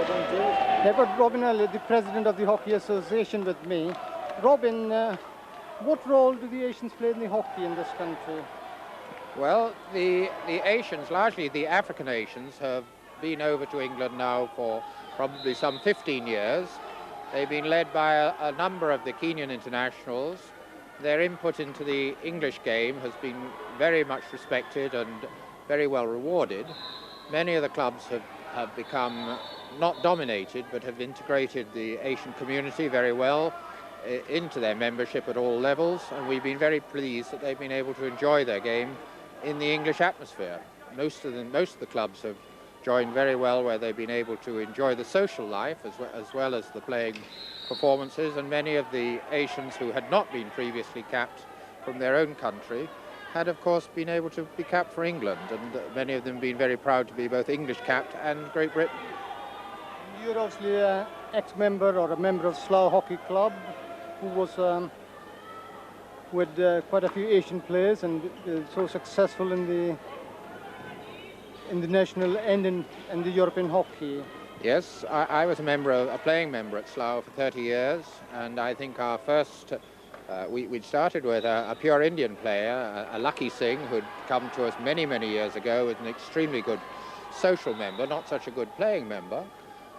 I've got Robin Elliott, the president of the Hockey Association, with me. Robin, what role do the Asians play in the hockey in this country? Well, the Asians, largely the African Asians, have been over to England now for probably some 15 years. They've been led by a number of the Kenyan internationals. Their input into the English game has been very much respected and very well rewarded. Many of the clubs have become not dominated, but have integrated the Asian community very well into their membership at all levels, and we've been very pleased that they've been able to enjoy their game in the English atmosphere. Most of the clubs have joined very well, where they've been able to enjoy the social life as well as the playing performances, and many of the Asians who had not been previously capped from their own country had of course been able to be capped for England, and many of them been very proud to be both English capped and Great Britain. You're obviously an ex-member or a member of Slough Hockey Club, who was with quite a few Asian players and so successful in the national and in the European hockey. Yes, I was a playing member at Slough for 30 years, and I think our first, we'd started with a pure Indian player, a Lucky Singh, who'd come to us many, many years ago, with an extremely good social member, not such a good playing member.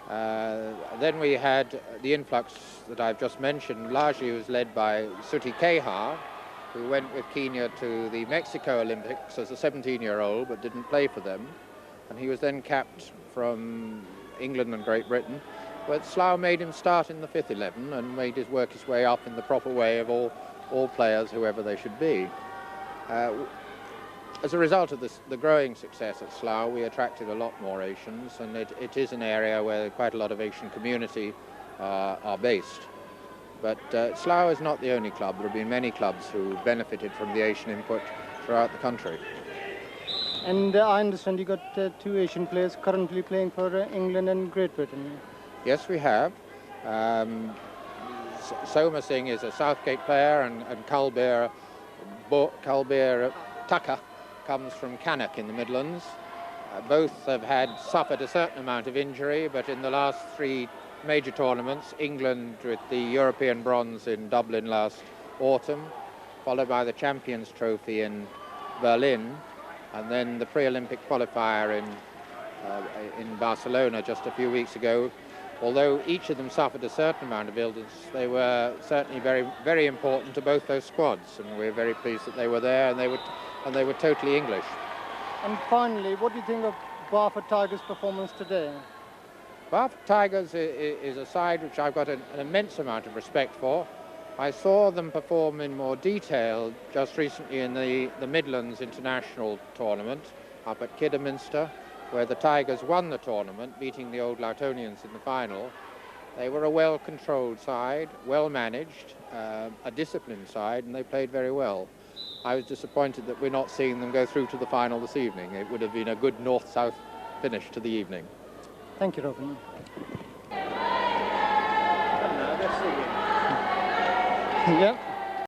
Then we had the influx that I've just mentioned. Largely was led by Sutinder Khehar, who went with Kenya to the Mexico Olympics as a 17-year-old but didn't play for them, and he was then capped from England and Great Britain. But Slough made him start in the 5th 11 and made his work his way up in the proper way of all players, whoever they should be. As a result of the growing success at Slough, we attracted a lot more Asians, and it is an area where quite a lot of Asian community are based. But Slough is not the only club. There have been many clubs who benefited from the Asian input throughout the country. And I understand you got 2 Asian players currently playing for England and Great Britain. Yes, we have. Soma Singh is a Southgate player, and Kalbir Takher comes from Cannock in the Midlands. Both have suffered a certain amount of injury, but in the last 3 major tournaments, England with the European bronze in Dublin last autumn, followed by the Champions Trophy in Berlin, and then the pre-Olympic qualifier in Barcelona just a few weeks ago. Although each of them suffered a certain amount of illness, they were certainly very, very important to both those squads, and we're very pleased that they were there, and they were totally English. And finally, what do you think of Barford Tigers' performance today? Barford Tigers is a side which I've got an immense amount of respect for. I saw them perform in more detail just recently in the Midlands International Tournament up at Kidderminster, where the Tigers won the tournament, beating the Old Loutonians in the final. They were a well-controlled side, well-managed, a disciplined side, and they played very well. I was disappointed that we're not seeing them go through to the final this evening. It would have been a good north-south finish to the evening. Thank you, Robin. Yeah.